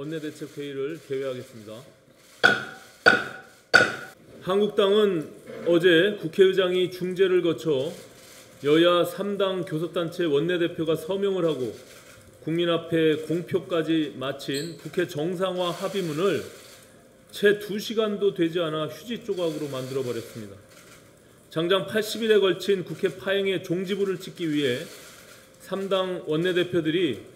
원내대책회의를 개회하겠습니다. 한국당은 어제 국회의장이 중재를 거쳐 여야 3당 교섭단체 원내대표가 서명을 하고 국민 앞에 공표까지 마친 국회 정상화 합의문을 채 2시간도 되지 않아 휴지 조각으로 만들어버렸습니다. 장장 80일에 걸친 국회 파행의 종지부를 찍기 위해 3당 원내대표들이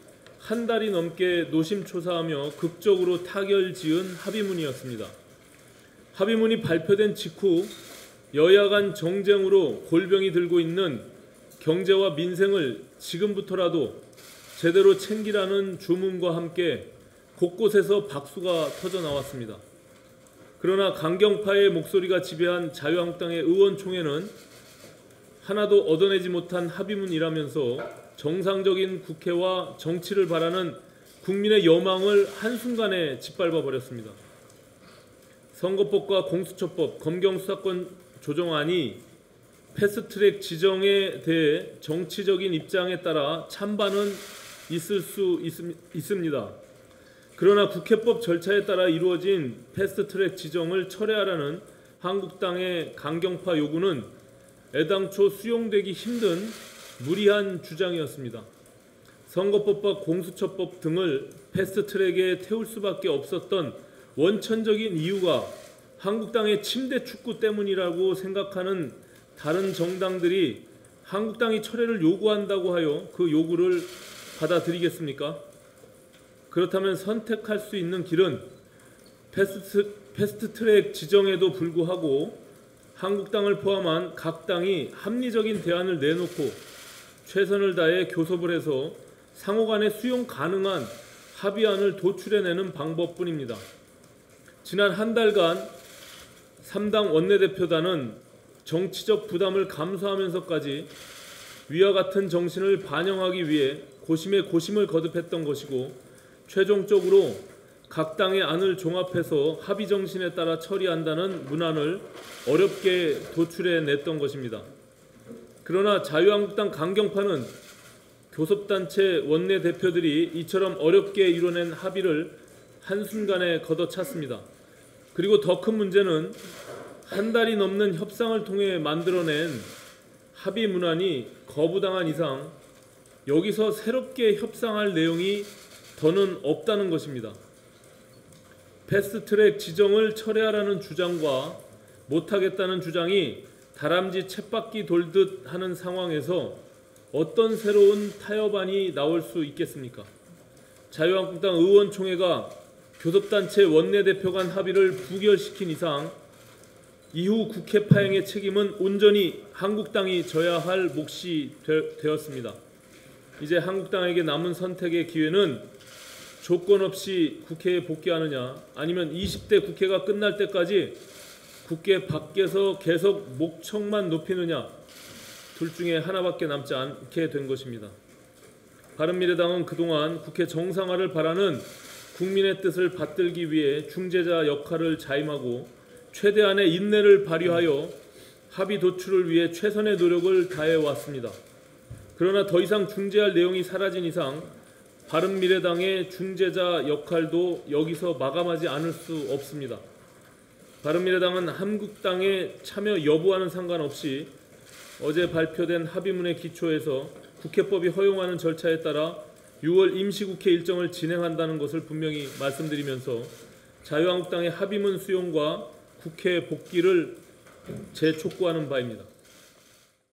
한 달이 넘게 노심초사하며 극적으로 타결지은 합의문이었습니다. 합의문이 발표된 직후 여야 간 정쟁으로 골병이 들고 있는 경제와 민생을 지금부터라도 제대로 챙기라는 주문과 함께 곳곳에서 박수가 터져 나왔습니다. 그러나 강경파의 목소리가 지배한 자유한국당의 의원총회는 하나도 얻어내지 못한 합의문이라면서 정상적인 국회와 정치를 바라는 국민의 여망을 한순간에 짓밟아 버렸습니다. 선거법과 공수처법, 검경수사권 조정안이 패스트트랙 지정에 대해 정치적인 입장에 따라 찬반은 있을 수 있습니다. 그러나 국회법 절차에 따라 이루어진 패스트트랙 지정을 철회하라는 한국당의 강경파 요구는 애당초 수용되기 힘든 무리한 주장이었습니다. 선거법과 공수처법 등을 패스트트랙에 태울 수밖에 없었던 원천적인 이유가 한국당의 침대 축구 때문이라고 생각하는 다른 정당들이 한국당이 철회를 요구한다고 하여 그 요구를 받아들이겠습니까? 그렇다면 선택할 수 있는 길은 패스트트랙 지정에도 불구하고 한국당을 포함한 각 당이 합리적인 대안을 내놓고 최선을 다해 교섭을 해서 상호간에 수용 가능한 합의안을 도출해내는 방법뿐입니다. 지난 한 달간 3당 원내대표단은 정치적 부담을 감수하면서까지 위와 같은 정신을 반영하기 위해 고심에 고심을 거듭했던 것이고 최종적으로 각 당의 안을 종합해서 합의 정신에 따라 처리한다는 문안을 어렵게 도출해냈던 것입니다. 그러나 자유한국당 강경파는 교섭단체 원내대표들이 이처럼 어렵게 이뤄낸 합의를 한순간에 걷어찼습니다. 그리고 더 큰 문제는 한 달이 넘는 협상을 통해 만들어낸 합의 문안이 거부당한 이상 여기서 새롭게 협상할 내용이 더는 없다는 것입니다. 패스트트랙 지정을 철회하라는 주장과 못하겠다는 주장이 다람쥐 쳇바퀴 돌듯 하는 상황에서 어떤 새로운 타협안이 나올 수 있겠습니까? 자유한국당 의원총회가 교섭단체 원내대표 간 합의를 부결시킨 이상 이후 국회 파행의 책임은 온전히 한국당이 져야 할 몫이 되었습니다. 이제 한국당에게 남은 선택의 기회는 조건 없이 국회에 복귀하느냐 아니면 20대 국회가 끝날 때까지 국회 밖에서 계속 목청만 높이느냐 둘 중에 하나밖에 남지 않게 된 것입니다. 바른미래당은 그동안 국회 정상화를 바라는 국민의 뜻을 받들기 위해 중재자 역할을 자임하고 최대한의 인내를 발휘하여 합의 도출을 위해 최선의 노력을 다해왔습니다. 그러나 더 이상 중재할 내용이 사라진 이상 바른미래당의 중재자 역할도 여기서 마감하지 않을 수 없습니다. 바른미래당은 한국당의 참여 여부와는 상관없이 어제 발표된 합의문의 기초에서 국회법이 허용하는 절차에 따라 6월 임시국회 일정을 진행한다는 것을 분명히 말씀드리면서 자유한국당의 합의문 수용과 국회 복귀를 재촉구하는 바입니다.